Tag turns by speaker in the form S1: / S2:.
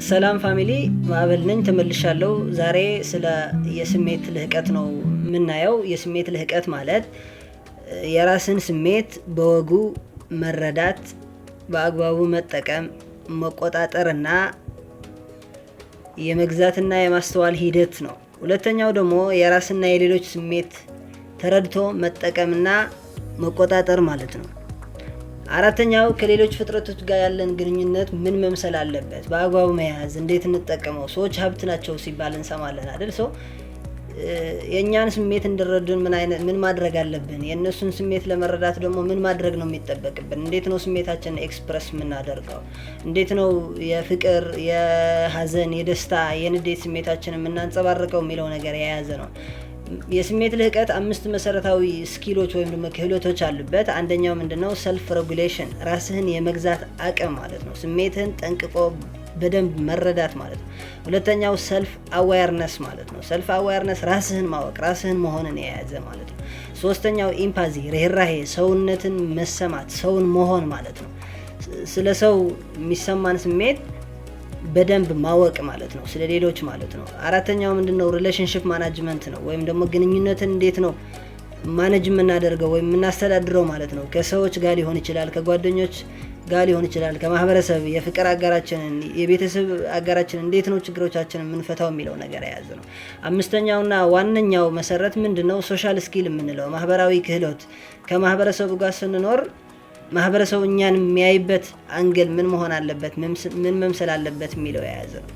S1: ሰላም ፋሚሊ ማዕበል ነኝ ተመልሻለሁ። ዛሬ ስለ የስሜት ልህቀት ነው የምናየው። የስሜት ልህቀት ማለት የራስን ስሜት በወጉ መረዳት፣ በአግባቡ መጠቀም፣ መቆጣጠርና የመግዛትና የማስተዋል ሂደት ነው። ሁለተኛው ደግሞ የራስና የሌሎች ስሜት ተረድቶ መጠቀምና መቆጣጠር ማለት ነው። አራተኛው ከሌሎች ፍጥረቶች ጋር ያለን ግንኙነት ምን መምሰል አለበት፣ በአግባቡ መያዝ፣ እንዴት እንጠቀመው። ሰዎች ሀብት ናቸው ሲባል እንሰማለን አይደል? የእኛን ስሜት እንዲረዱን ምን ማድረግ አለብን? የእነሱን ስሜት ለመረዳት ደግሞ ምን ማድረግ ነው የሚጠበቅብን? እንዴት ነው ስሜታችንን ኤክስፕረስ የምናደርገው? እንዴት ነው የፍቅር፣ የሀዘን፣ የደስታ፣ የንዴት ስሜታችንን የምናንጸባርቀው የሚለው ነገር የያዘ ነው። የስሜት ልህቀት 5 መሰረታዊ ስኪሎች ወይም ደግሞ ክህሎቶች አሉበት። አንደኛው ምንድነው? ሰልፍ ሬጉሌሽን፣ ራስህን የመግዛት አቅም ማለት ነው። ስሜትህን ጠንቅቆ በደንብ መረዳት ማለት ነው። ሁለተኛው ሰልፍ አዌርነስ ማለት ነው። ሰልፍ አዌርነስ ራስህን ማወቅ፣ ራስህን መሆንን የያዘ ማለት ነው። ሶስተኛው ኢምፓዚ፣ ርህራሄ፣ ሰውነትን መሰማት፣ ሰውን መሆን ማለት ነው። ስለ ሰው የሚሰማን ስሜት በደንብ ማወቅ ማለት ነው፣ ስለ ሌሎች ማለት ነው። አራተኛው ምንድነው? ሪሌሽንሺፕ ማናጅመንት ነው፣ ወይም ደግሞ ግንኙነትን እንዴት ነው ማኔጅ የምናደርገው ወይም የምናስተዳድረው ማለት ነው። ከሰዎች ጋር ሊሆን ይችላል፣ ከጓደኞች ጋር ሊሆን ይችላል፣ ከማህበረሰብ፣ የፍቅር አጋራችንን፣ የቤተሰብ አጋራችንን እንዴት ነው ችግሮቻችንን የምንፈታው የሚለው ነገር የያዘ ነው። አምስተኛውና ዋነኛው መሰረት ምንድነው? ሶሻል ስኪል የምንለው ማህበራዊ ክህሎት። ከማህበረሰቡ ጋር ስንኖር ማህበረሰቡ እኛን የሚያይበት አንግል ምን መሆን አለበት፣ ምን መምሰል አለበት የሚለው የያዘ ነው።